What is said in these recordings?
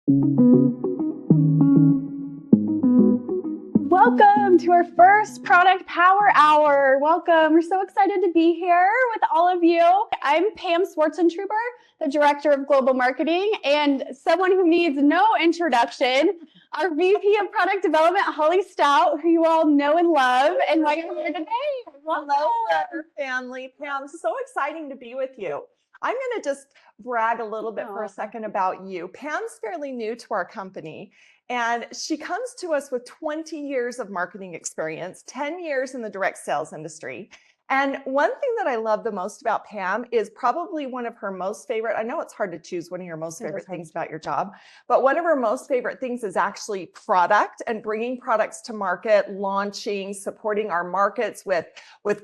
Welcome to our first product power hour. Welcome. We're so excited to be here with all of you. I'm Pam Swartzentruber, the Director of Global Marketing, and someone who needs no introduction, our VP of Product Development, Holly Stout, who you all know and love, and why you're here today. Hello, family. Pam, so exciting to be with you. I'm going to just brag a little bit for a second about you. Pam's fairly new to our company, and she comes to us with 20 years of marketing experience, 10 years in the direct sales industry. And one thing that I love the most about Pam is probably one of her most favorite, I know it's hard to choose one of your most favorite things about your job, but one of her most favorite things is actually product and bringing products to market, launching, supporting our markets with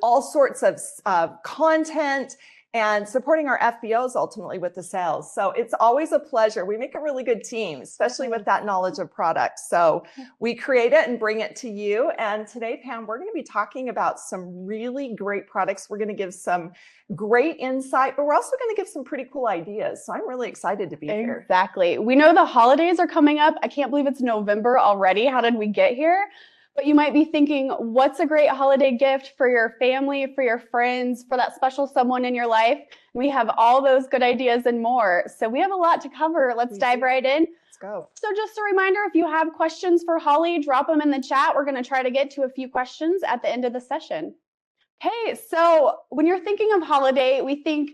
all sorts of content, and supporting our FBOs ultimately with the sales. So it's always a pleasure. We make a really good team, especially with that knowledge of product. So we create it and bring it to you. And today, Pam, we're going to be talking about some really great products. We're going to give some great insight, but we're also going to give some pretty cool ideas. So I'm really excited to be here. Exactly. We know the holidays are coming up. I can't believe it's November already. How did we get here? But you might be thinking, what's a great holiday gift for your family, for your friends, for that special someone in your life? We have all those good ideas and more. So we have a lot to cover. Let's dive right in. Let's go. So just a reminder, if you have questions for Holly, drop them in the chat. We're going to try to get to a few questions at the end of the session. Okay, so when you're thinking of holiday, we think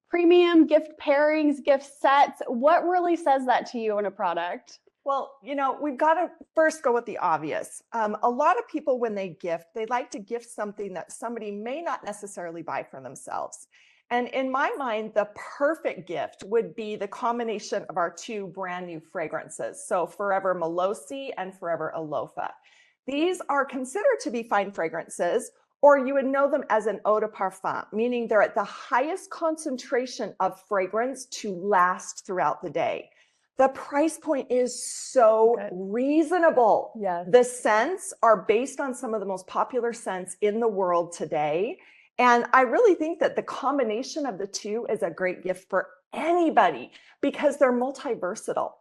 premium gift pairings, gift sets. What really says that to you in a product? Well, you know, we've got to first go with the obvious. A lot of people, when they gift, they like to gift something that somebody may not necessarily buy for themselves. And in my mind, the perfect gift would be the combination of our two brand new fragrances. So Forever Melosi and Forever Alofa. These are considered to be fine fragrances, or you would know them as an eau de parfum, meaning they're at the highest concentration of fragrance to last throughout the day. The price point is so reasonable. Yes. The scents are based on some of the most popular scents in the world today. And I really think that the combination of the two is a great gift for anybody because they're multi-versatile.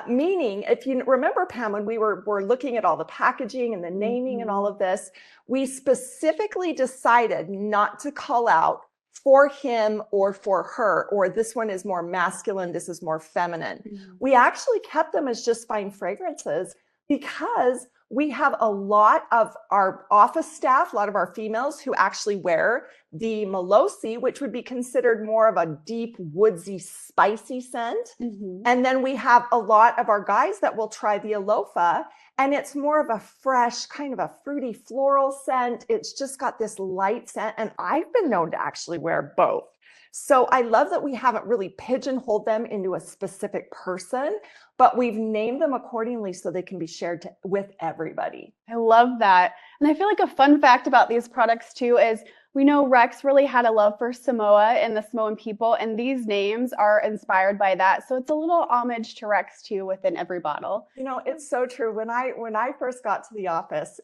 Meaning, if you remember, Pam, when we were looking at all the packaging and the naming and all of this, we specifically decided not to call out for him or for her, or this one is more masculine, this is more feminine. We actually kept them as just fine fragrances because we have a lot of our office staff, a lot of our females who actually wear the Melosi, which would be considered more of a deep, woodsy, spicy scent. And then we have a lot of our guys that will try the Alofa, and it's more of a fresh, kind of a fruity floral scent. It's just got this light scent, and I've been known to actually wear both. So I love that we haven't really pigeonholed them into a specific person, but we've named them accordingly so they can be shared with everybody. I love that. And I feel like a fun fact about these products too is we know Rex really had a love for Samoa and the Samoan people, and these names are inspired by that. So it's a little homage to Rex too within every bottle. You know, it's so true. When I first got to the office,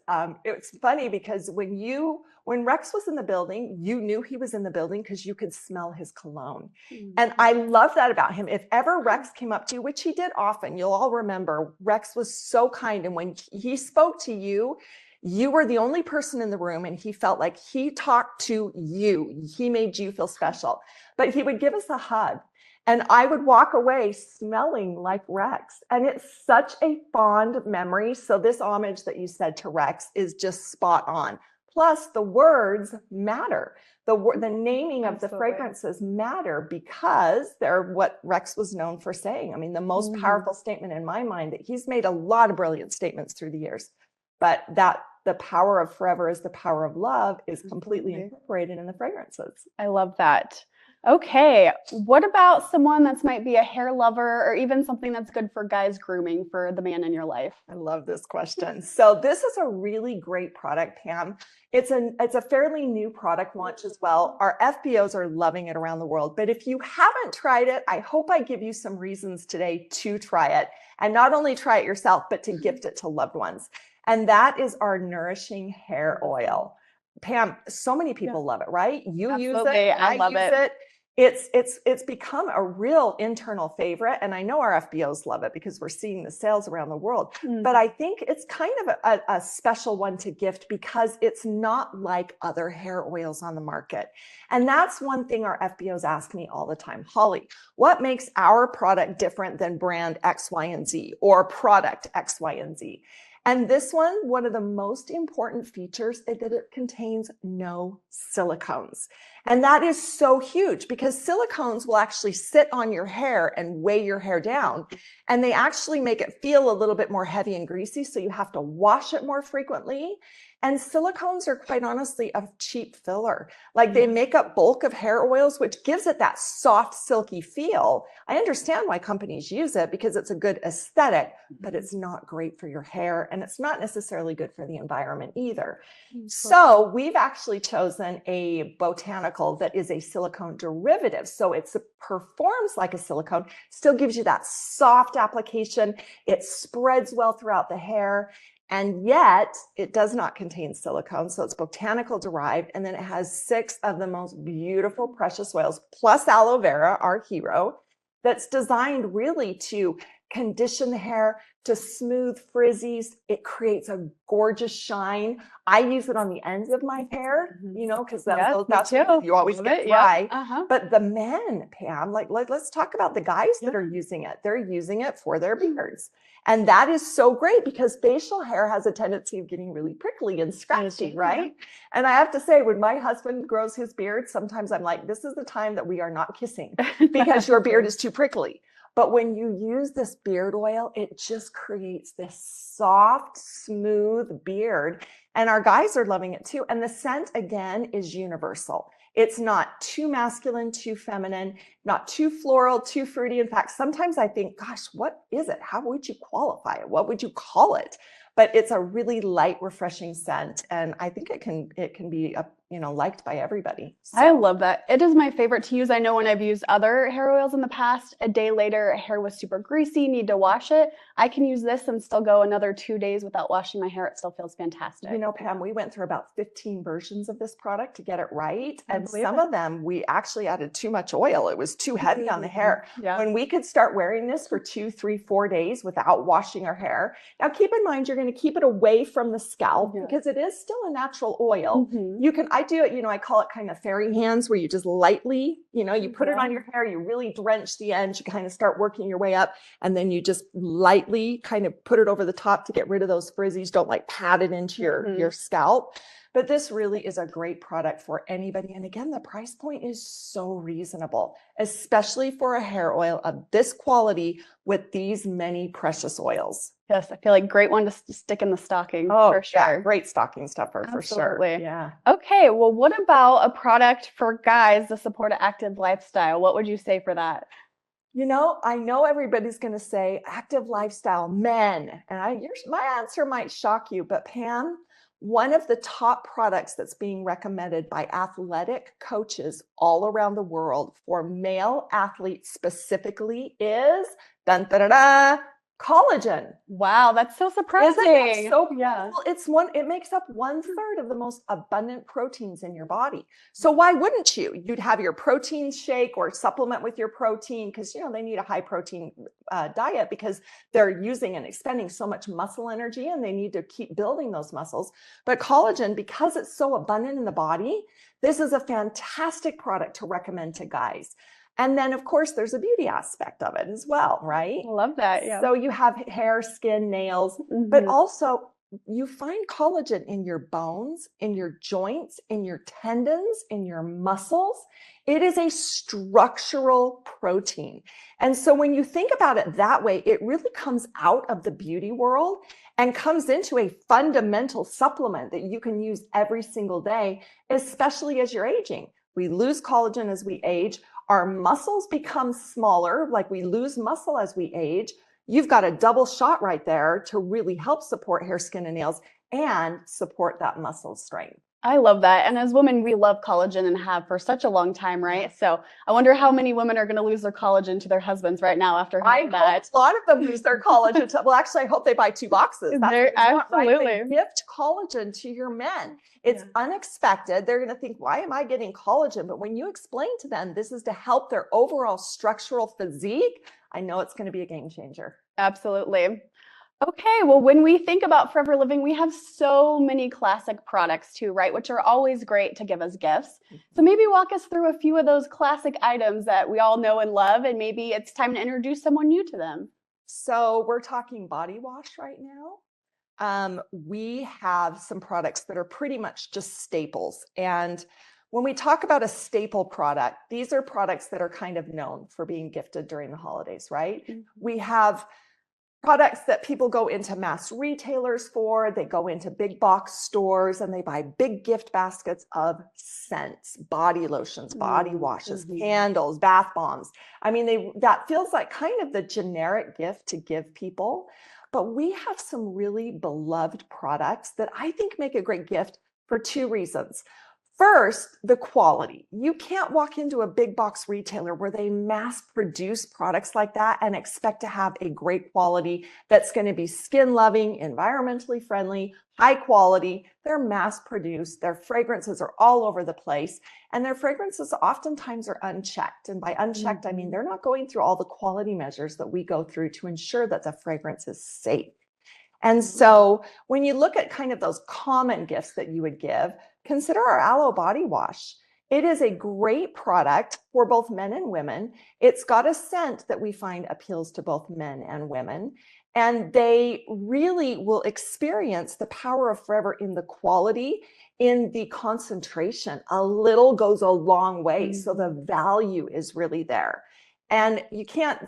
it's funny because when Rex was in the building, you knew he was in the building because you could smell his cologne. And I love that about him. If ever Rex came up to you, which he did often, you'll all remember, Rex was so kind. And when he spoke to you, you were the only person in the room, and he felt like he talked to you. He made you feel special. But he would give us a hug, and I would walk away smelling like Rex. And it's such a fond memory. So this homage that you said to Rex is just spot on. Plus, the words matter. The naming of the fragrances matter because they're what Rex was known for saying. I mean, the most powerful statement in my mind, that he's made a lot of brilliant statements through the years, but that the power of forever is the power of love is completely incorporated in the fragrances. I love that. Okay, what about someone that might be a hair lover or even something that's good for guys grooming for the man in your life? I love this question. So this is a really great product, Pam. It's a fairly new product launch as well. Our FBOs are loving it around the world. But if you haven't tried it, I hope I give you some reasons today to try it. And not only try it yourself, but to gift it to loved ones. And that is our Nourishing Hair Oil. Pam, so many people love it, right? You use it. I love it. It's become a real internal favorite. And I know our FBOs love it because we're seeing the sales around the world. But I think it's kind of a special one to gift because it's not like other hair oils on the market. And that's one thing our FBOs ask me all the time. Holly, what makes our product different than brand X, Y, and Z or product X, Y, and Z? And this one of the most important features is that it contains no silicones. And that is so huge because silicones will actually sit on your hair and weigh your hair down. And they actually make it feel a little bit more heavy and greasy. So you have to wash it more frequently. And silicones are quite honestly a cheap filler. Like they make up bulk of hair oils, which gives it that soft, silky feel. I understand why companies use it because it's a good aesthetic, but it's not great for your hair. And it's not necessarily good for the environment either. So we've actually chosen a botanical that is a silicone derivative. So it performs like a silicone, still gives you that soft application. It spreads well throughout the hair. And yet it does not contain silicone. So it's botanical derived. And then it has 6 of the most beautiful precious oils, plus aloe vera, our hero, that's designed really to condition the hair, to smooth frizzies. It creates a gorgeous shine. I use it on the ends of my hair, you know, because that's you always get dry. But the men, Pam, like let's talk about the guys that are using it. They're using it for their beards. And that is so great because facial hair has a tendency of getting really prickly and scratchy, right? And I have to say, when my husband grows his beard, sometimes I'm like, this is the time that we are not kissing because your beard is too prickly. But when you use this beard oil, it just creates this soft, smooth beard. And our guys are loving it too. And the scent, again, is universal. It's not too masculine, too feminine, not too floral, too fruity. In fact, sometimes I think, gosh, what is it? How would you qualify it? What would you call it? But it's a really light, refreshing scent. And I think it can be liked by everybody. So. I love that. It is my favorite to use. I know when I've used other hair oils in the past, a day later, hair was super greasy, need to wash it. I can use this and still go another 2 days without washing my hair. It still feels fantastic. You know, Pam, we went through about 15 versions of this product to get it right. And some of them, we actually added too much oil. It was too heavy on the hair. When we could start wearing this for 2, 3, 4 days without washing our hair. Now, keep in mind, you're going to keep it away from the scalp because it is still a natural oil. I do it, I call it kind of fairy hands where you just lightly, you put it on your hair, you really drench the ends, you kind of start working your way up, and then you just lightly kind of put it over the top to get rid of those frizzies. Don't like pat it into your scalp. But this really is a great product for anybody. And again, the price point is so reasonable, especially for a hair oil of this quality with these many precious oils. Yes, I feel like great one to stick in the stocking for sure. Yeah, great stocking stuffer for sure. Yeah. Okay, well, what about a product for guys to support an active lifestyle? What would you say for that? I know everybody's going to say active lifestyle, men. And my answer might shock you, but Pam, one of the top products that's being recommended by athletic coaches all around the world for male athletes specifically is collagen. Wow, that's so surprising. Isn't that so cool? It makes up 1/3 of the most abundant proteins in your body. So why wouldn't you? You'd have your protein shake or supplement with your protein because they need a high protein diet because they're using and expending so much muscle energy and they need to keep building those muscles. But collagen, because it's so abundant in the body, this is a fantastic product to recommend to guys. And then, of course, there's a beauty aspect of it as well, right? I love that. Yeah. So you have hair, skin, nails, but also you find collagen in your bones, in your joints, in your tendons, in your muscles. It is a structural protein. And so when you think about it that way, it really comes out of the beauty world and comes into a fundamental supplement that you can use every single day, especially as you're aging. We lose collagen as we age. Our muscles become smaller, like we lose muscle as we age. You've got a double shot right there to really help support hair, skin, and nails and support that muscle strength. I love that. And as women, we love collagen and have for such a long time, right? So I wonder how many women are going to lose their collagen to their husbands right now after hearing that. A lot of them lose their collagen. Well, actually, I hope they buy 2 boxes. That's what Absolutely. right? They gift collagen to your men. It's unexpected. They're going to think, why am I getting collagen? But when you explain to them, this is to help their overall structural physique, I know it's going to be a game changer. Absolutely. Okay, well, when we think about Forever Living, we have so many classic products too, right? Which are always great to give as gifts. So maybe walk us through a few of those classic items that we all know and love, and maybe it's time to introduce someone new to them. So we're talking body wash right now. We have some products that are pretty much just staples. And when we talk about a staple product, these are products that are kind of known for being gifted during the holidays, right? Mm-hmm. We have products that people go into mass retailers for, they go into big box stores and they buy big gift baskets of scents, body lotions, body washes, candles, bath bombs. I mean, that feels like kind of the generic gift to give people, but we have some really beloved products that I think make a great gift for 2 reasons. First, the quality. You can't walk into a big box retailer where they mass produce products like that and expect to have a great quality that's going to be skin loving, environmentally friendly, high quality. They're mass produced. Their fragrances are all over the place. And their fragrances oftentimes are unchecked. And by unchecked, I mean, they're not going through all the quality measures that we go through to ensure that the fragrance is safe. And so when you look at kind of those common gifts that you would give, consider our aloe body wash. It is a great product for both men and women. It's got a scent that we find appeals to both men and women. And they really will experience the power of Forever in the quality, in the concentration. A little goes a long way. So the value is really there. And you can't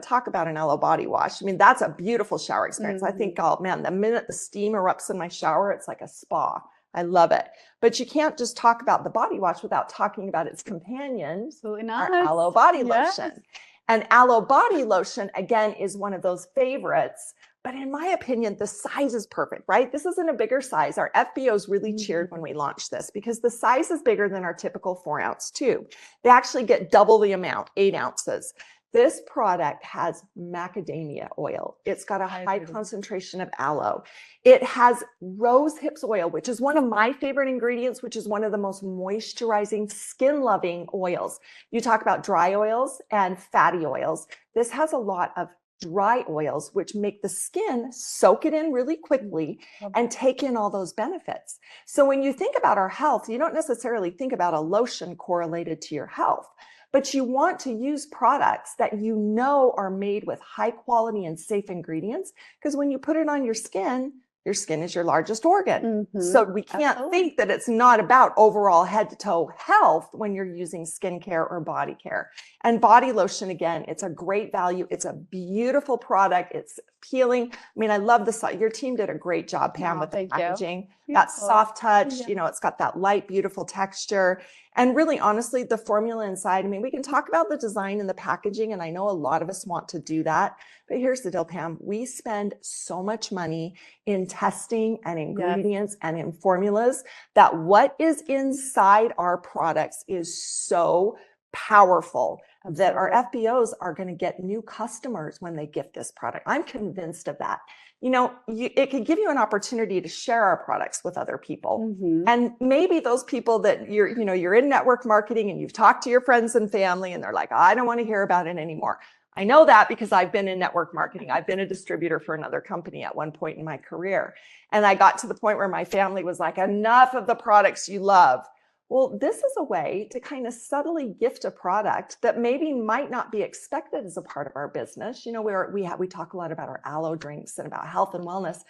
talk about an aloe body wash. I mean, that's a beautiful shower experience. I think, oh man, the minute the steam erupts in my shower, it's like a spa. I love it. But you can't just talk about the body wash without talking about its companion, our aloe body lotion. And aloe body lotion, again, is one of those favorites. But in my opinion, the size is perfect, right? This isn't a bigger size. Our FBOs really cheered when we launched this because the size is bigger than our typical 4-ounce tube. They actually get double the amount, 8 ounces. This product has macadamia oil. It's got a high concentration of aloe. It has rose hips oil, which is one of my favorite ingredients, which is one of the most moisturizing, skin-loving oils. You talk about dry oils and fatty oils. This has a lot of dry oils, which make the skin soak it in really quickly and take in all those benefits. So when you think about our health, you don't necessarily think about a lotion correlated to your health, but you want to use products that you know are made with high quality and safe ingredients, because when you put it on your skin is your largest organ. So we can't think that it's not about overall head to toe health when you're using skincare or body care. And body lotion, again, it's a great value. It's a beautiful product. It's appealing. I mean, I love your team did a great job, Pam, with the packaging. That soft touch, you know, it's got that light, beautiful texture. And really, honestly, the formula inside, I mean, we can talk about the design and the packaging, and I know a lot of us want to do that. But here's the deal, Pam. We spend so much money in testing and ingredients and in formulas that what is inside our products is so powerful that our FBOs are going to get new customers when they gift this product. I'm convinced of that. You know, it could give you an opportunity to share our products with other people. And maybe those people that you're in network marketing and you've talked to your friends and family and they're like, I don't want to hear about it anymore. I know that because I've been in network marketing. I've been a distributor for another company at one point in my career. And I got to the point where my family was like, enough of the products you love. Well, this is a way to kind of subtly gift a product that maybe might not be expected as a part of our business. You know, we talk a lot about our aloe drinks and about health and wellness.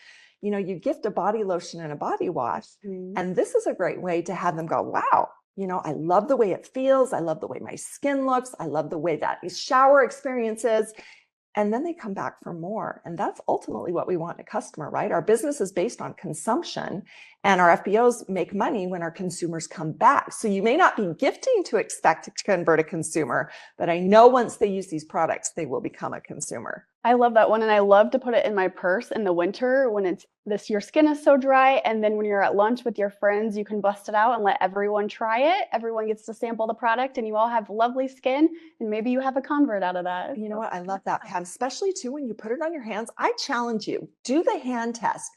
You know, you gift a body lotion and a body wash, and this is a great way to have them go, wow, you know, I love the way it feels. I love the way my skin looks. I love the way that shower experience is. And then they come back for more. And that's ultimately what we want in a customer, right? Our business is based on consumption, and our FBOs make money when our consumers come back. So you may not be gifting to expect to convert a consumer, but I know once they use these products, they will become a consumer. I love that one, and I love to put it in my purse in the winter when your skin is so dry, and then when you're at lunch with your friends, you can bust it out and let everyone try it. Everyone gets to sample the product, and you all have lovely skin, and maybe you have a convert out of that. You know what? I love that, Pam, especially too when you put it on your hands. I challenge you, do the hand test.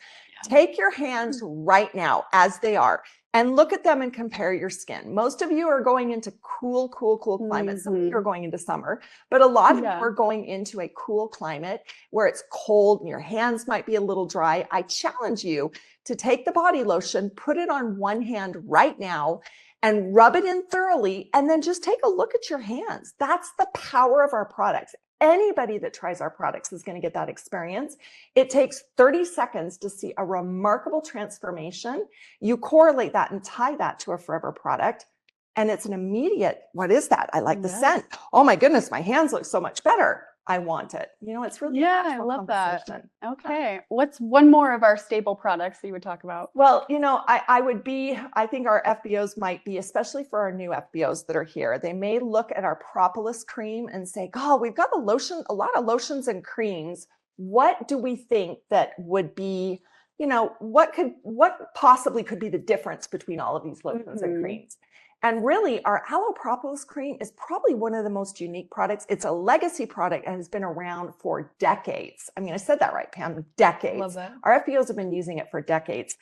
Take your hands right now as they are and look at them and compare your skin. Most of you are going into cool climates. Some of you are going into summer, but a lot of you are going into a cool climate where it's cold and your hands might be a little dry. I challenge you to take the body lotion, put it on one hand right now and rub it in thoroughly, and then just take a look at your hands. That's the power of our products. Anybody that tries our products is going to get that experience. It takes 30 seconds to see a remarkable transformation. You correlate that and tie that to a forever product. And it's an immediate, what is that? I like the scent. Oh my goodness, my hands look so much better. I want it. You know, it's really I love that. Okay. What's one more of our staple products that you would talk about? Well, you know, I think our FBOs might be, especially for our new FBOs that are here, they may look at our propolis cream and say, God, we've got a lot of lotions and creams. What do we think that would be, you know, what possibly could be the difference between all of these lotions and creams? And really, our aloe propolis cream is probably one of the most unique products. It's a legacy product and has been around for decades. I mean, I said that right, Pam, decades. Love that. Our FBOs have been using it for decades.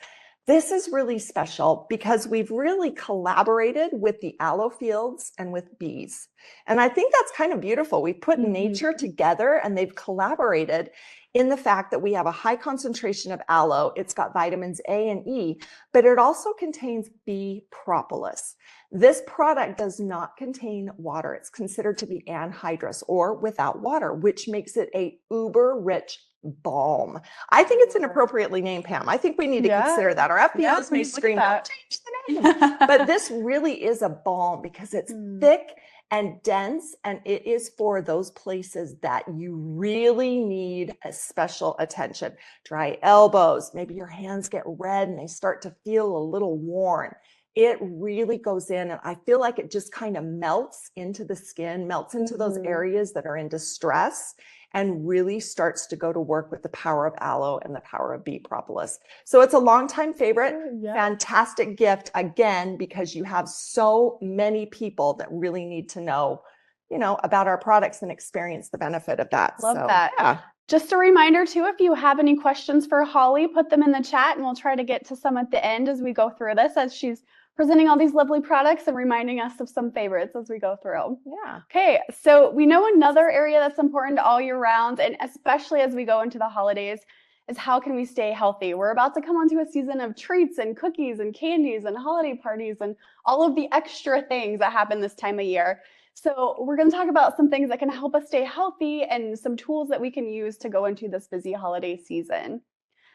This is really special because we've really collaborated with the aloe fields and with bees. And I think that's kind of beautiful. We put nature together and they've collaborated in the fact that we have a high concentration of aloe. It's got vitamins A and E, but it also contains bee propolis. This product does not contain water. It's considered to be anhydrous or without water, which makes it a uber rich balm. I think it's an appropriately named, Pam. I think we need to consider that. Our FBOs may scream out, change the name. But this really is a balm because it's thick and dense, and it is for those places that you really need a special attention. Dry elbows, maybe your hands get red and they start to feel a little worn. It really goes in, and I feel like it just kind of melts into the skin, melts into those areas that are in distress, and really starts to go to work with the power of aloe and the power of bee propolis. So it's a longtime favorite, fantastic gift, again, because you have so many people that really need to know, you know, about our products and experience the benefit of that. Love that. Yeah. Just a reminder too, if you have any questions for Holly, put them in the chat and we'll try to get to some at the end as we go through this, as she's presenting all these lovely products and reminding us of some favorites as we go through. Yeah. Okay, so we know another area that's important all year round, and especially as we go into the holidays, is how can we stay healthy? We're about to come onto a season of treats and cookies and candies and holiday parties and all of the extra things that happen this time of year. So we're going to talk about some things that can help us stay healthy and some tools that we can use to go into this busy holiday season.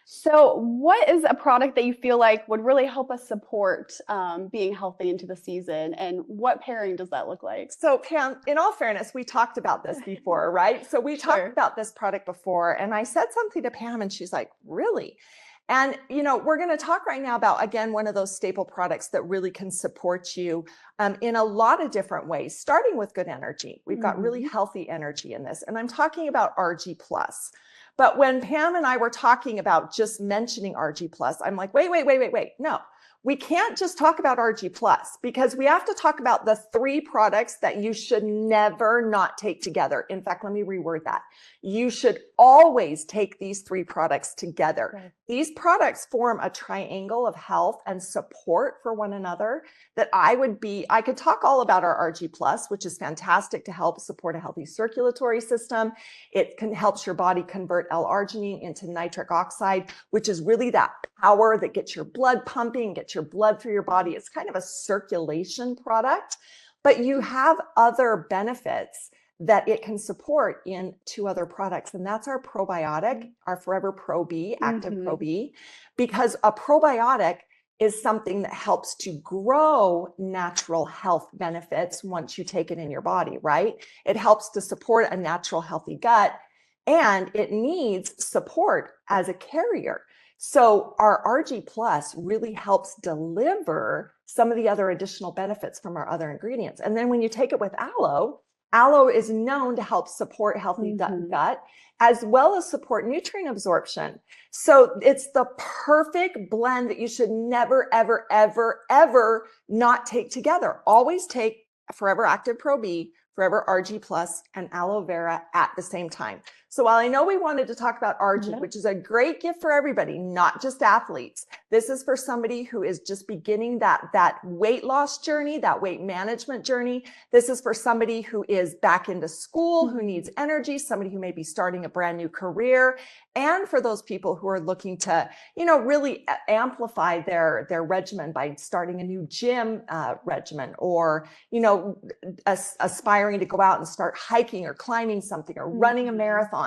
So what is a product that you feel like would really help us support being healthy into the season, and what pairing does that look like? So Pam, in all fairness, we talked about this before, right? So we talked about this product before, and I said something to Pam and she's like, really? And, you know, we're going to talk right now about, again, one of those staple products that really can support you in a lot of different ways, starting with good energy. We've got really healthy energy in this, and I'm talking about RG+. But when Pam and I were talking about just mentioning RG+, I'm like, wait. No, we can't just talk about RG+, because we have to talk about the 3 products that you should never not take together. In fact, let me reword that. You should always take these 3 products together. Okay. These products form a triangle of health and support for one another that I could talk all about our RG+, which is fantastic to help support a healthy circulatory system. It helps your body convert L-arginine into nitric oxide, which is really that power that gets your blood pumping, gets your blood through your body. It's kind of a circulation product, but you have other benefits that it can support in 2 other products. And that's our probiotic, our Forever Pro B, Active Pro B, because a probiotic is something that helps to grow natural health benefits once you take it in your body, right? It helps to support a natural healthy gut, and it needs support as a carrier. So our RG Plus really helps deliver some of the other additional benefits from our other ingredients. And then when you take it with aloe Aloe is known to help support healthy gut, as well as support nutrient absorption. So it's the perfect blend that you should never, ever, ever, ever not take together. Always take Forever Active Pro B, Forever RG Plus, and aloe vera at the same time. So while I know we wanted to talk about RG, which is a great gift for everybody, not just athletes, this is for somebody who is just beginning that weight loss journey, that weight management journey. This is for somebody who is back into school, who needs energy, somebody who may be starting a brand new career, and for those people who are looking to, really amplify their regimen by starting a new gym regimen, or, aspiring to go out and start hiking or climbing something or running a marathon.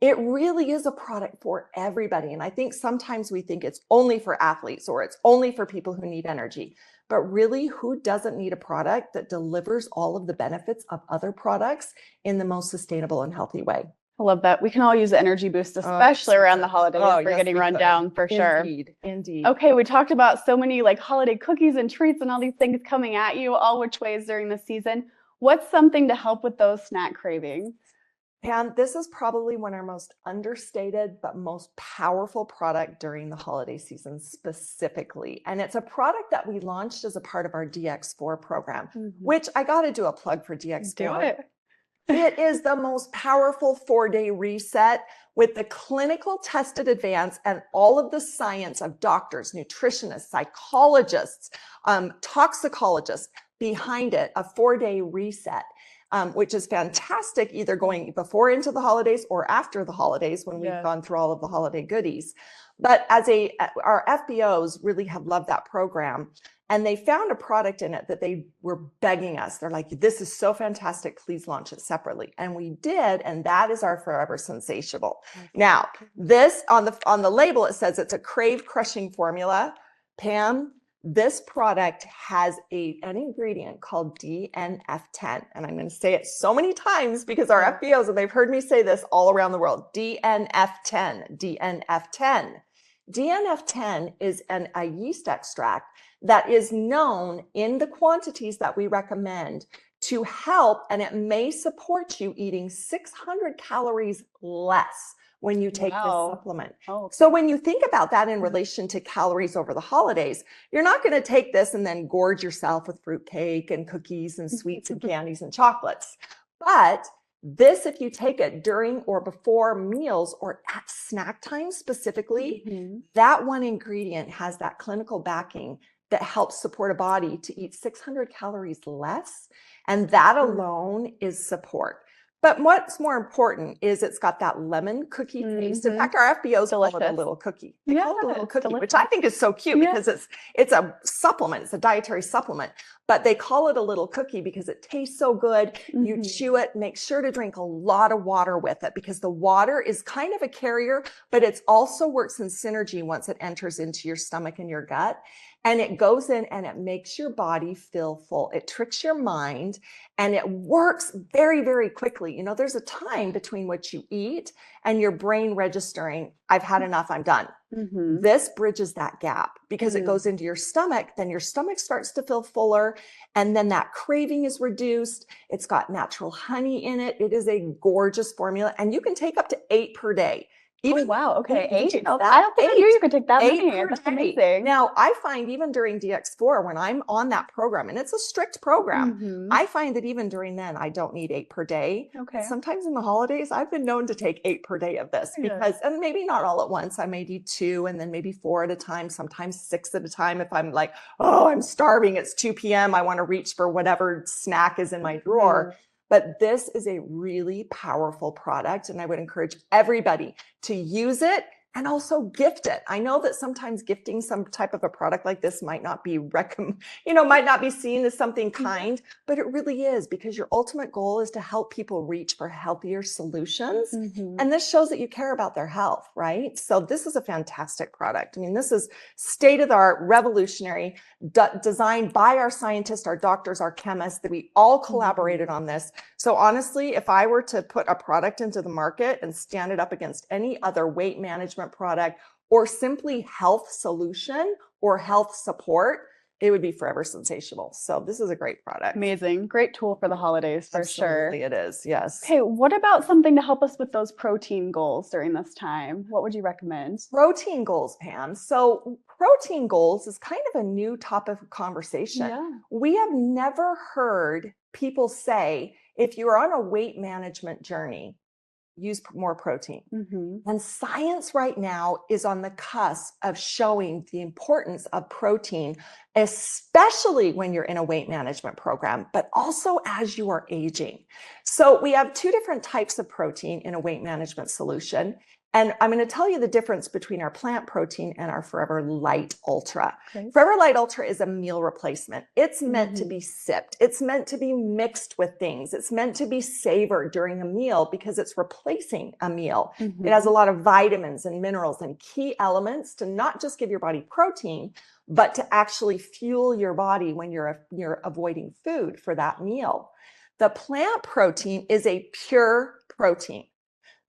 It really is a product for everybody. And I think sometimes we think it's only for athletes or it's only for people who need energy. But really, who doesn't need a product that delivers all of the benefits of other products in the most sustainable and healthy way? I love that. We can all use the energy boost, especially around the holidays. We're getting run down for sure. Indeed. Okay, we talked about so many like holiday cookies and treats and all these things coming at you all which ways during the season. What's something to help with those snack cravings? And this is probably one of our most understated but most powerful product during the holiday season specifically. And it's a product that we launched as a part of our DX4 program, which I got to do a plug for DX4. Do it. It is the most powerful 4-day reset with the clinical tested advance and all of the science of doctors, nutritionists, psychologists, toxicologists behind it, a 4-day reset. Which is fantastic, either going before into the holidays or after the holidays when we've gone through all of the holiday goodies. But our FBOs really have loved that program, and they found a product in it that they were begging us. They're like, this is so fantastic, please launch it separately. And we did, and that is our Forever Sensational. Now, this on the label, it says it's a crave crushing formula. Pam, this product has an ingredient called DNF10. And I'm going to say it so many times because our FBOs, and they've heard me say this all around the world, DNF10, DNF10. DNF10 is a yeast extract that is known in the quantities that we recommend to help, and it may support you eating 600 calories less when you take this supplement. So when you think about that in relation to calories over the holidays, you're not going to take this and then gorge yourself with fruitcake and cookies and sweets and candies and chocolates. But this, if you take it during or before meals or at snack time specifically, that one ingredient has that clinical backing that helps support a body to eat 600 calories less. And that alone is support. But what's more important is it's got that lemon cookie taste. In fact, our FBOs call it a little cookie. They call it a little cookie, which I think is so cute because it's a supplement. It's a dietary supplement. But they call it a little cookie because it tastes so good. You chew it. Make sure to drink a lot of water with it because the water is kind of a carrier, but it also works in synergy once it enters into your stomach and your gut. And it goes in and it makes your body feel full. It tricks your mind and it works very, very quickly. There's a time between what you eat and your brain registering, I've had enough, I'm done. This bridges that gap because it goes into your stomach. Then your stomach starts to feel fuller. And then that craving is reduced. It's got natural honey in it. It is a gorgeous formula. And you can take up to 8 per day. Even, okay, 8. I don't think I knew you could take that many. That's amazing. Now, I find even during DX4, when I'm on that program, and it's a strict program, I find that even during then, I don't need 8 per day. Sometimes in the holidays, I've been known to take 8 per day of this because, and maybe not all at once, I may do 2 and then maybe 4 at a time, sometimes 6 at a time. If I'm like, oh, I'm starving, it's 2 p.m., I want to reach for whatever snack is in my drawer. But this is a really powerful product, and I would encourage everybody to use it and also gift it. I know that sometimes gifting some type of a product like this might not be might not be seen as something kind, but it really is because your ultimate goal is to help people reach for healthier solutions. And this shows that you care about their health, right? So this is a fantastic product. I mean, this is state-of-the-art, revolutionary, designed by our scientists, our doctors, our chemists, that we all collaborated on this. So honestly, if I were to put a product into the market and stand it up against any other weight management product or simply health solution or health support, it would be forever sensational. So this is a great product. Amazing. Great tool for the holidays for Absolutely sure. it is. Yes. Okay, what about something to help us with those protein goals during this time? What would you recommend? Protein goals, Pam. So protein goals is kind of a new topic of conversation. Yeah. We have never heard people say, if you're on a weight management journey, use more protein. And science right now is on the cusp of showing the importance of protein, especially when you're in a weight management program, but also as you are aging. So we have two different types of protein in a weight management solution. And I'm going to tell you the difference between our plant protein and our Forever Light Ultra. Great. Forever Light Ultra is a meal replacement. It's meant to be sipped. It's meant to be mixed with things. It's meant to be savored during a meal because it's replacing a meal. It has a lot of vitamins and minerals and key elements to not just give your body protein, but to actually fuel your body when you're avoiding food for that meal. The plant protein is a pure protein.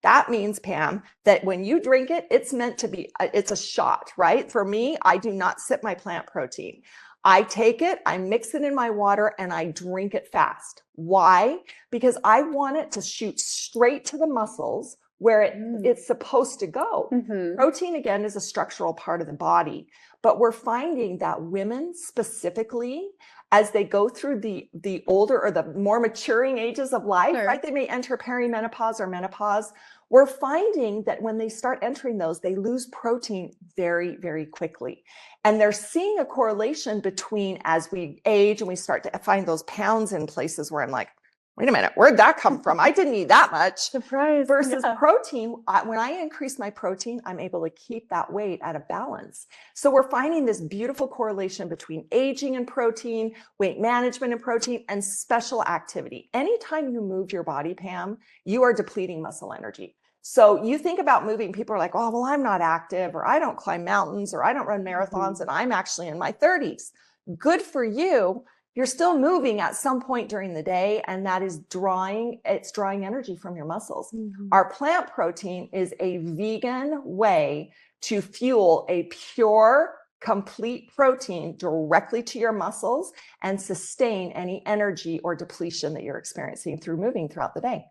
That means, Pam, that when you drink it, it's meant to be, it's a shot, right? For me, I do not sip my plant protein. I take it, I mix it in my water, and I drink it fast. Why? Because I want it to shoot straight to the muscles where it's supposed to go. Protein, again, is a structural part of the body, but we're finding that women specifically, as they go through the older or the more maturing ages of life, right? They may enter perimenopause or menopause. We're finding that when they start entering those, they lose protein very, very quickly. And they're seeing a correlation between as we age and we start to find those pounds in places where I'm like, wait a minute, where'd that come from? I didn't eat that much. Surprise. Versus protein, when I increase my protein, I'm able to keep that weight at a balance. So we're finding this beautiful correlation between aging and protein, weight management and protein, and special activity. Anytime you move your body, Pam, you are depleting muscle energy. So you think about moving, people are like, oh, well, I'm not active, or I don't climb mountains, or I don't run marathons, and I'm actually in my 30s. Good for you. You're still moving at some point during the day, and that is drawing energy from your muscles. Our plant protein is a vegan way to fuel a pure, complete protein directly to your muscles and sustain any energy or depletion that you're experiencing through moving throughout the day.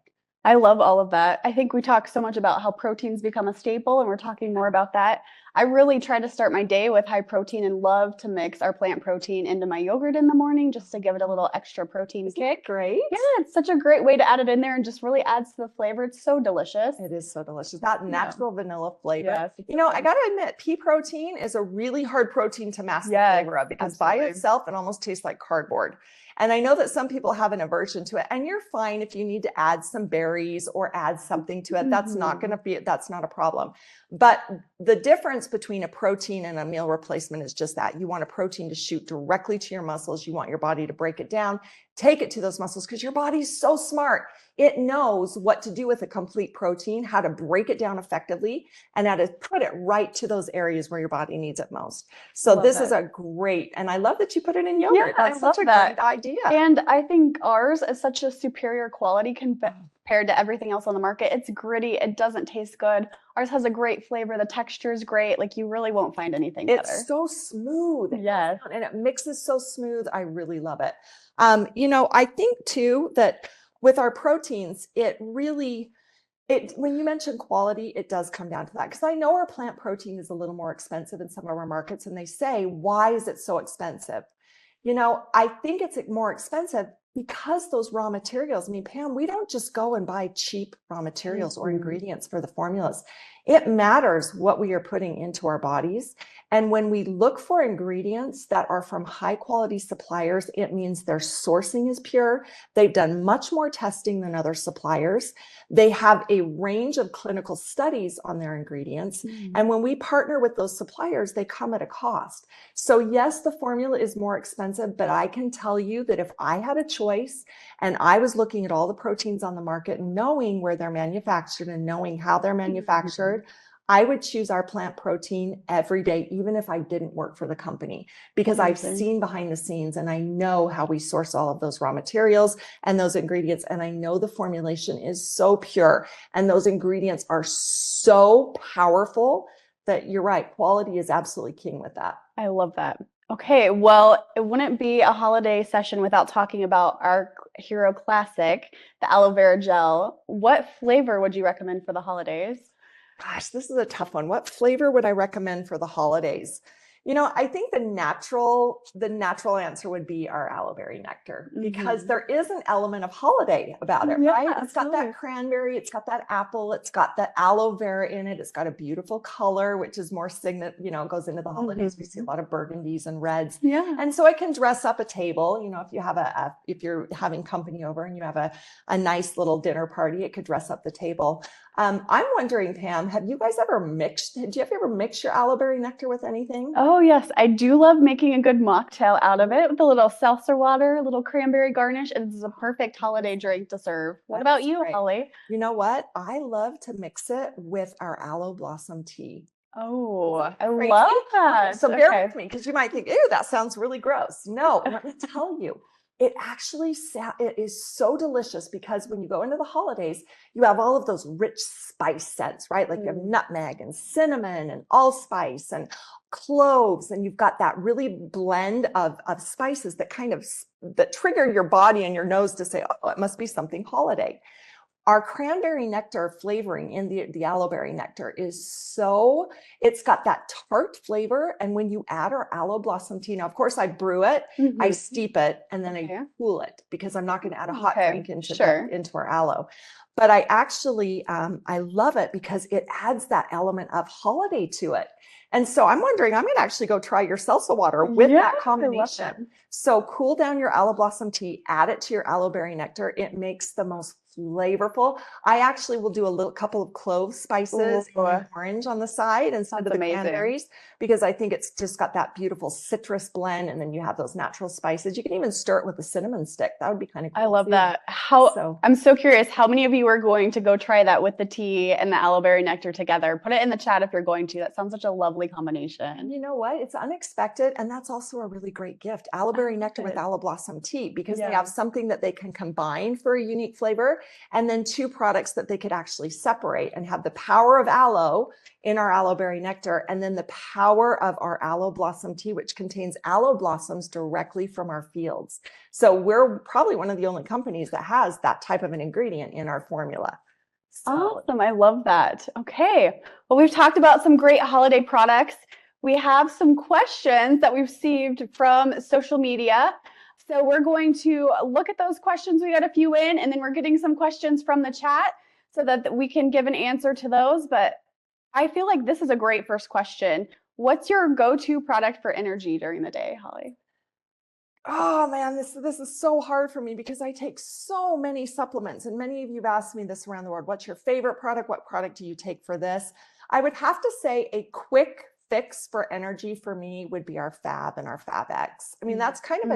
I love all of that. I think we talk so much about how proteins become a staple, and we're talking more about that. I really try to start my day with high protein and love to mix our plant protein into my yogurt in the morning just to give it a little extra protein kick. Great. Yeah, it's such a great way to add it in there and just really adds to the flavor. It's so delicious. It is so delicious. That natural vanilla flavor. Yes, you know, I got to admit, pea protein is a really hard protein to mask the flavor of because by itself, it almost tastes like cardboard. And I know that some people have an aversion to it, and you're fine if you need to add some berries or add something to it. That's not a problem. But the difference between a protein and a meal replacement is just that. You want a protein to shoot directly to your muscles. You want your body to break it down, take it to those muscles, because your body's so smart. It knows what to do with a complete protein, how to break it down effectively, and how to put it right to those areas where your body needs it most. So this is a great, and I love that you put it in yogurt. That's such a great idea. And I think ours is such a superior quality compared to everything else on the market. It's gritty. It doesn't taste good. Ours has a great flavor. The texture is great. Like, you really won't find anything better. It's so smooth. Yes. And it mixes so smooth. I really love it. You know, I think too that with our proteins, when you mention quality, it does come down to that. Because I know our plant protein is a little more expensive in some of our markets, and they say, why is it so expensive? You know, I think it's more expensive because those raw materials, I mean, Pam, we don't just go and buy cheap raw materials or ingredients for the formulas. It matters what we are putting into our bodies. And when we look for ingredients that are from high quality suppliers, it means their sourcing is pure. They've done much more testing than other suppliers. They have a range of clinical studies on their ingredients. And when we partner with those suppliers, they come at a cost. So yes, the formula is more expensive, but I can tell you that if I had a choice and I was looking at all the proteins on the market, knowing where they're manufactured and knowing how they're manufactured, I would choose our plant protein every day, even if I didn't work for the company, because I've seen behind the scenes and I know how we source all of those raw materials and those ingredients. And I know the formulation is so pure and those ingredients are so powerful that you're right. Quality is absolutely king with that. I love that. Okay, well, it wouldn't be a holiday session without talking about our hero classic, the aloe vera gel. What flavor would you recommend for the holidays? Gosh, this is a tough one. What flavor would I recommend for the holidays? I think the natural answer would be our aloe berry nectar because there is an element of holiday about it, Yeah, right? It's got absolutely. that cranberry, it's got that apple, it's got that aloe vera in it. It's got a beautiful color, which is more signet, goes into the holidays. We see a lot of burgundies and reds. Yeah. And so I can dress up a table, if you're having company over and you have a nice little dinner party, it could dress up the table. I'm wondering, Pam, do you ever mix your aloe berry nectar with anything? Oh, yes, I do love making a good mocktail out of it with a little seltzer water, a little cranberry garnish. It is a perfect holiday drink to serve. What about That's you, great. Holly? You know what? I love to mix it with our aloe blossom tea. Oh, Isn't I that crazy? love Okay, that. so bear Okay. with me because you might think, ew, that sounds really gross. No, let me tell you, it is so delicious because when you go into the holidays, you have all of those rich spice scents, right? Like you have nutmeg and cinnamon and allspice and cloves, and you've got that really blend of spices that trigger your body and your nose to say, oh, it must be something holiday. Our cranberry nectar flavoring in the aloe berry nectar it's got that tart flavor. And when you add our aloe blossom tea, now, of course, I brew it, I steep it, and then I cool it because I'm not going to add a hot drink into our aloe. But I love it because it adds that element of holiday to it. And so I'm wondering, I'm going to actually go try your salsa water with that combination. So cool down your aloe blossom tea, add it to your aloe berry nectar. It makes the most flavorful. I actually will do a couple of clove spices and orange on the side instead of the cranberries because I think it's just got that beautiful citrus blend. And then you have those natural spices. You can even stir it with a cinnamon stick. That would be kind of cool. I love that. I'm so curious, how many of you are going to go try that with the tea and the aloe berry nectar together? Put it in the chat if you're going to. That sounds such a lovely combination. And you know what? It's unexpected. And that's also a really great gift. Aloe berry nectar with aloe blossom tea because they have something that they can combine for a unique flavor. And then two products that they could actually separate and have the power of aloe in our aloe berry nectar. And then the power of our aloe blossom tea, which contains aloe blossoms directly from our fields. So we're probably one of the only companies that has that type of an ingredient in our formula. Awesome. I love that. Okay. Well, we've talked about some great holiday products. We have some questions that we've received from social media. So we're going to look at those questions. We got a few in, and then we're getting some questions from the chat so that we can give an answer to those. But I feel like this is a great first question. What's your go-to product for energy during the day, Holly? Oh man, this is so hard for me because I take so many supplements, and many of you have asked me this around the world. What's your favorite product? What product do you take for this? I would have to say a quick fix for energy for me would be our Fab and our Fab X. I mean, that's kind of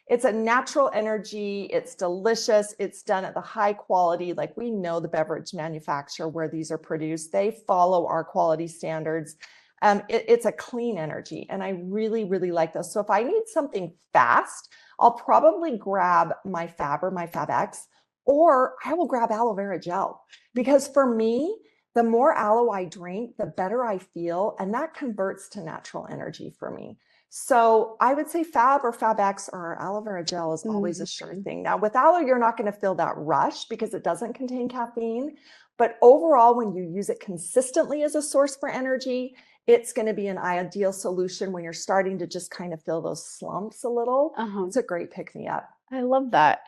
it's a natural energy. It's delicious. It's done at the high quality. Like we know the beverage manufacturer where these are produced, they follow our quality standards. It's a clean energy, and I really, really like those. So if I need something fast, I'll probably grab my Fab or my Fab X, or I will grab aloe vera gel because for me, the more aloe I drink, the better I feel, and that converts to natural energy for me. So I would say Fab or Fab X or aloe vera gel is always a sure thing. Now with aloe, you're not going to feel that rush because it doesn't contain caffeine. But overall, when you use it consistently as a source for energy, it's going to be an ideal solution when you're starting to just kind of feel those slumps a little. It's a great pick me up. I love that.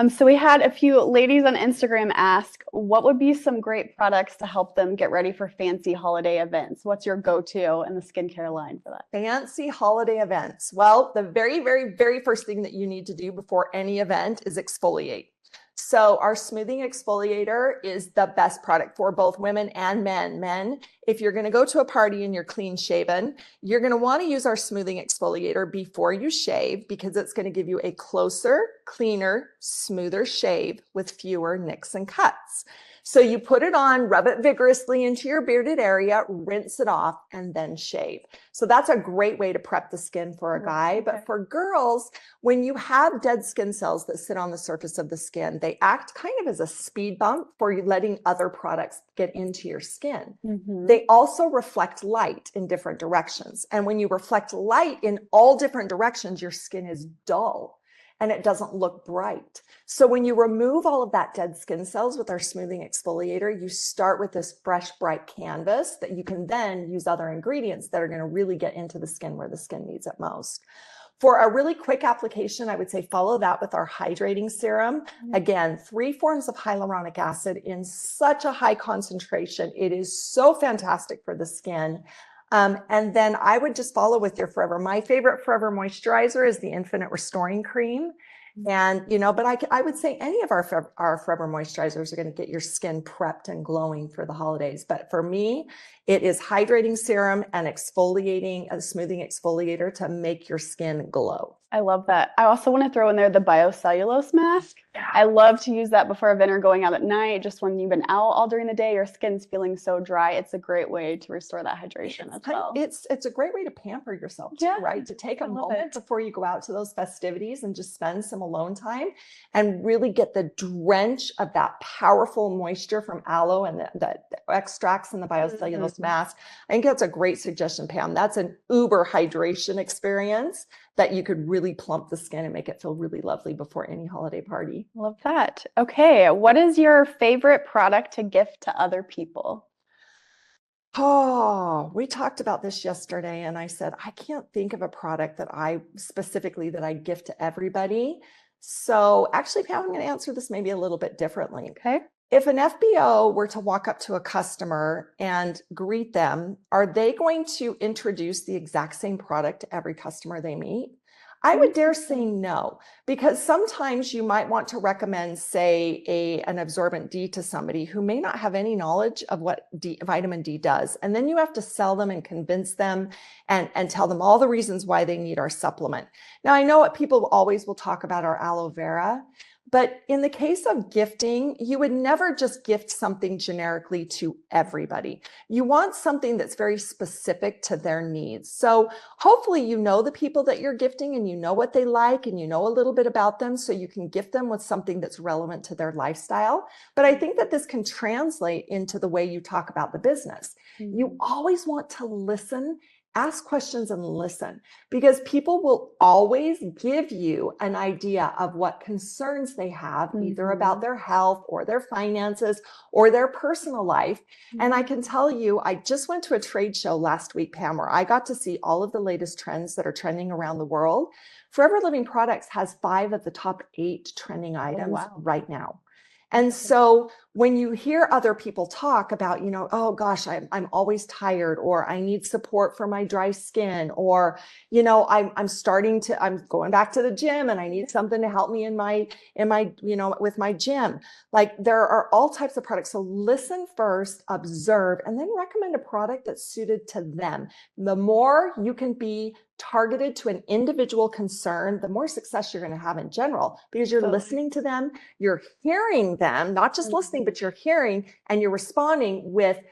So we had a few ladies on Instagram ask, what would be some great products to help them get ready for fancy holiday events? What's your go-to in the skincare line for that? Fancy holiday events. Well, the very, very, very first thing that you need to do before any event is exfoliate. So our smoothing exfoliator is the best product for both women and men. Men, if you're going to go to a party and you're clean shaven, you're going to want to use our smoothing exfoliator before you shave because it's going to give you a closer, cleaner, smoother shave with fewer nicks and cuts. So you put it on, rub it vigorously into your bearded area, rinse it off, and then shave. So that's a great way to prep the skin for a guy. Okay. But for girls, when you have dead skin cells that sit on the surface of the skin, they act kind of as a speed bump for you letting other products get into your skin. They also reflect light in different directions. And when you reflect light in all different directions, your skin is dull and it doesn't look bright. So when you remove all of that dead skin cells with our smoothing exfoliator, you start with this fresh, bright canvas that you can then use other ingredients that are going to really get into the skin where the skin needs it most. For a really quick application, I would say follow that with our hydrating serum. Again, 3 forms of hyaluronic acid in such a high concentration. It is so fantastic for the skin. And then I would just follow with your Forever. My favorite Forever moisturizer is the Infinite Restoring Cream. And, you know, but I would say any of our Forever moisturizers are going to get your skin prepped and glowing for the holidays. But for me, it is hydrating serum and exfoliating, a smoothing exfoliator to make your skin glow. I love that. I also want to throw in there the biocellulose mask. I love to use that before a dinner, going out at night, just when you've been out all during the day, your skin's feeling so dry. It's a great way to restore that hydration as well. It's a great way to pamper yourself too, right? To take a moment before you go out to those festivities and just spend some alone time and really get the drench of that powerful moisture from aloe and the extracts in the biocellulose mask. I think that's a great suggestion, Pam. That's an uber hydration experience that you could really plump the skin and make it feel really lovely before any holiday party. Love that. Okay, what is your favorite product to gift to other people? Oh, we talked about this yesterday, and I said, I can't think of a product that I gift to everybody. So actually, Pam, I'm going to answer this maybe a little bit differently. Okay. If an FBO were to walk up to a customer and greet them, are they going to introduce the exact same product to every customer they meet? I would dare say no, because sometimes you might want to recommend, say, an absorbent D to somebody who may not have any knowledge of what vitamin D does. And then you have to sell them and convince them and tell them all the reasons why they need our supplement. Now, I know what people always will talk about our aloe vera, but in the case of gifting, you would never just gift something generically to everybody. You want something that's very specific to their needs. So hopefully you know the people that you're gifting and you know what they like and you know a little bit about them, so you can gift them with something that's relevant to their lifestyle. But I think that this can translate into the way you talk about the business. You always want to listen, ask questions and listen, because people will always give you an idea of what concerns they have, either about their health or their finances or their personal life. And I can tell you, I just went to a trade show last week, Pam, where I got to see all of the latest trends that are trending around the world. Forever Living Products has 5 of the top 8 trending items right now. And so when you hear other people talk about, you know, oh gosh, I'm always tired, or I need support for my dry skin, or, you know, I'm going back to the gym and I need something to help me in my, you know, with my gym. Like, there are all types of products. So listen first, observe, and then recommend a product that's suited to them. The more you can be targeted to an individual concern, the more success you're going to have in general, because you're listening to them, you're hearing them, not just listening, but you're hearing and you're responding with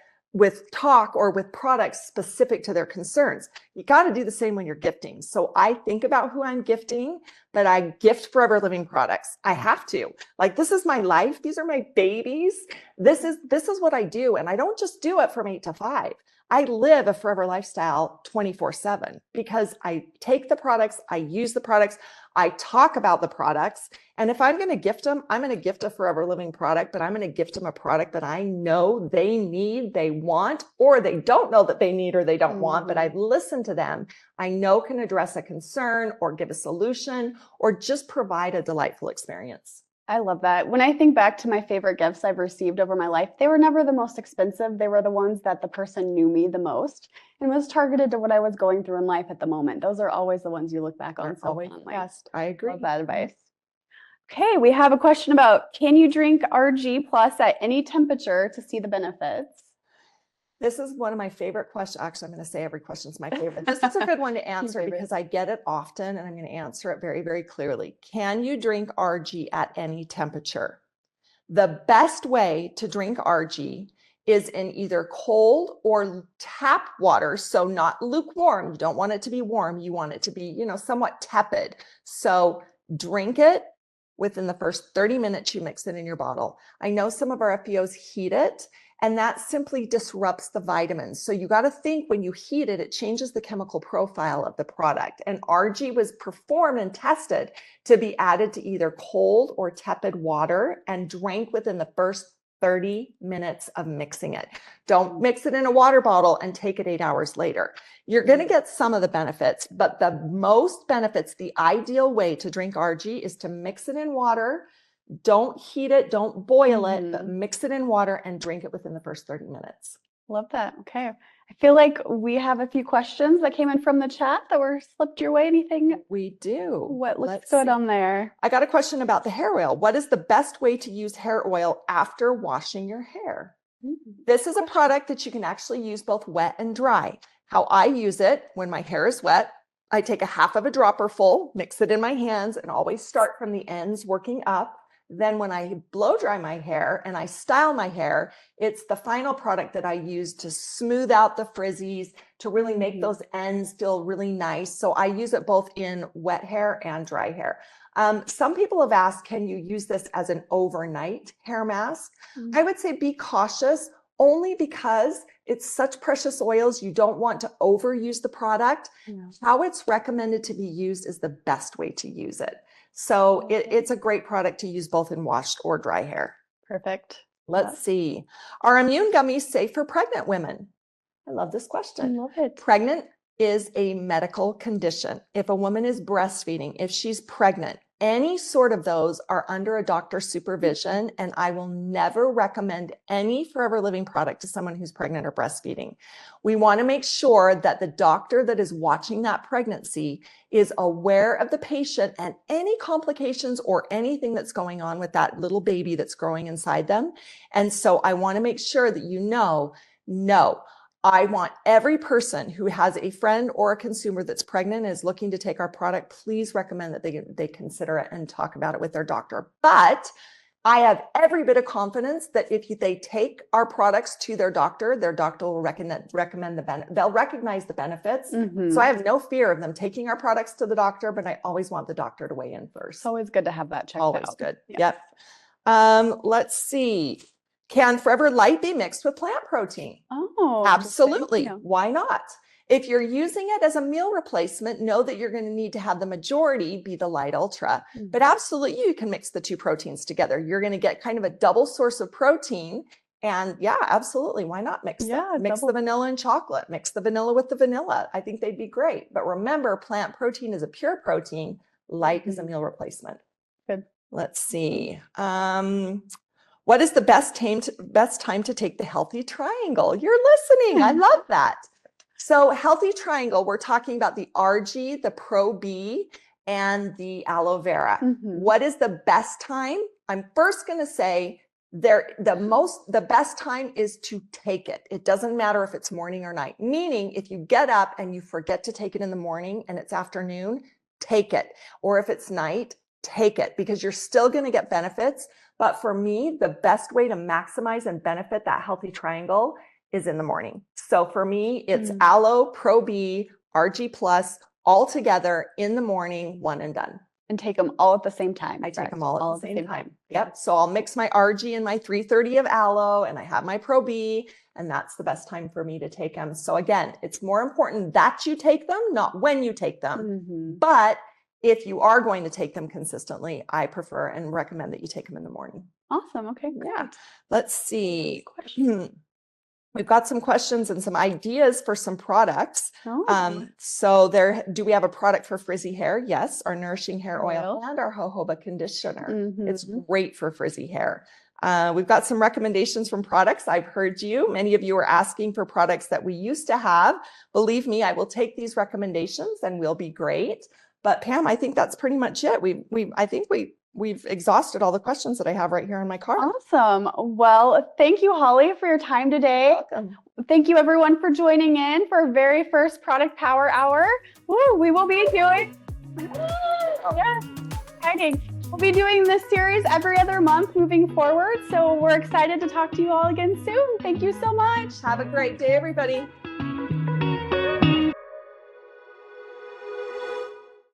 talk or with products specific to their concerns. You got to do the same when you're gifting. So I think about who I'm gifting, but I gift Forever Living Products. I have to. Like, this is my life. These are my babies. This is what I do. And I don't just do it from 8 to 5. I live a forever lifestyle 24/7, because I take the products, I use the products, I talk about the products. And if I'm going to gift them, I'm going to gift a Forever Living product, but I'm going to gift them a product that I know they need, they want, or they don't know that they need or they don't want, but I've listened to them. I know can address a concern or give a solution or just provide a delightful experience. I love that. When I think back to my favorite gifts I've received over my life, they were never the most expensive. They were the ones that the person knew me the most and was targeted to what I was going through in life at the moment. Those are always the ones you look back on so fondly. Yes, I agree. Love that advice. Okay, we have a question about, can you drink RG Plus at any temperature to see the benefits? This is one of my favorite questions. Actually, I'm going to say every question is my favorite. This is a good one to answer because I get it often, and I'm going to answer it very, very clearly. Can you drink RG at any temperature? The best way to drink RG is in either cold or tap water. So not lukewarm. You don't want it to be warm. You want it to be, somewhat tepid. So drink it within the first 30 minutes. You mix it in your bottle. I know some of our FBOs heat it, and that simply disrupts the vitamins. So you got to think when you heat it, it changes the chemical profile of the product. And RG was performed and tested to be added to either cold or tepid water and drank within the first 30 minutes of mixing it. Don't mix it in a water bottle and take it 8 hours later. You're going to get some of the benefits, but the most benefits, the ideal way to drink RG is to mix it in water. Don't heat it, don't boil it, but mix it in water and drink it within the first 30 minutes. Love that. Okay. I feel like we have a few questions that came in from the chat that were slipped your way. Anything? We do. What looks good on there? I got a question about the hair oil. What is the best way to use hair oil after washing your hair? This is a product that you can actually use both wet and dry. How I use it when my hair is wet, I take a half of a dropper full, mix it in my hands, and always start from the ends working up. Then when I blow dry my hair and I style my hair, it's the final product that I use to smooth out the frizzies, to really make those ends feel really nice. So I use it both in wet hair and dry hair. Some people have asked, can you use this as an overnight hair mask? I would say be cautious, only because it's such precious oils. You don't want to overuse the product. How it's recommended to be used is the best way to use it. So it's a great product to use both in washed or dry hair. Perfect. Let's see. Are immune gummies safe for pregnant women? I love this question. I love it. Pregnant is a medical condition. If a woman is breastfeeding, if she's pregnant, any sort of those are under a doctor's supervision, and I will never recommend any Forever Living product to someone who's pregnant or breastfeeding. We want to make sure that the doctor that is watching that pregnancy is aware of the patient and any complications or anything that's going on with that little baby that's growing inside them. And so I want to make sure that no, I want every person who has a friend or a consumer that's pregnant and is looking to take our product, please recommend that they consider it and talk about it with their doctor. But I have every bit of confidence that if they take our products to their doctor will recommend they'll recognize the benefits. So I have no fear of them taking our products to the doctor, but I always want the doctor to weigh in first. It's always good to have that checked out. Always good. Yep. Let's see. Can Forever Light be mixed with plant protein? Oh, absolutely. Why not? If you're using it as a meal replacement, know that you're going to need to have the majority be the Light Ultra. But absolutely, you can mix the two proteins together. You're going to get kind of a double source of protein. And yeah, absolutely. Why not mix them? Mix the vanilla and chocolate. Mix the vanilla with the vanilla. I think they'd be great. But remember, plant protein is a pure protein. Light is a meal replacement. Good. Let's see. What is the best time to take the Healthy Triangle? You're listening. I love that. So Healthy Triangle, we're talking about the RG, the Pro B, and the aloe vera. What is the best time? I'm first going to say the best time is to take it. It doesn't matter if it's morning or night. Meaning if you get up and you forget to take it in the morning and it's afternoon, take it. Or if it's night, take it, because you're still going to get benefits. But for me, the best way to maximize and benefit that Healthy Triangle is in the morning. So for me, it's Aloe, Pro B, RG Plus, all together in the morning, one and done. And take them all at the same time. I take them all at the same time. Yep. So I'll mix my RG and my 330 of Aloe, and I have my Pro B, and that's the best time for me to take them. So again, it's more important that you take them, not when you take them. But if you are going to take them consistently, I prefer and recommend that you take them in the morning. Awesome. Okay. Great. Yeah. Let's see. We've got some questions and some ideas for some products. So do we have a product for frizzy hair? Yes. Our Nourishing Hair Oil and our jojoba conditioner. It's great for frizzy hair. We've got some recommendations from products. I've heard you. Many of you are asking for products that we used to have. Believe me, I will take these recommendations and we'll be great. But Pam, I think that's pretty much it. I think we've exhausted all the questions that I have right here on my card. Awesome. Well, thank you, Holly, for your time today. You're welcome. Thank you, everyone, for joining in for our very first Product Power Hour. Woo, we will be doing. Exciting. We'll be doing this series every other month moving forward. So we're excited to talk to you all again soon. Thank you so much. Have a great day, everybody.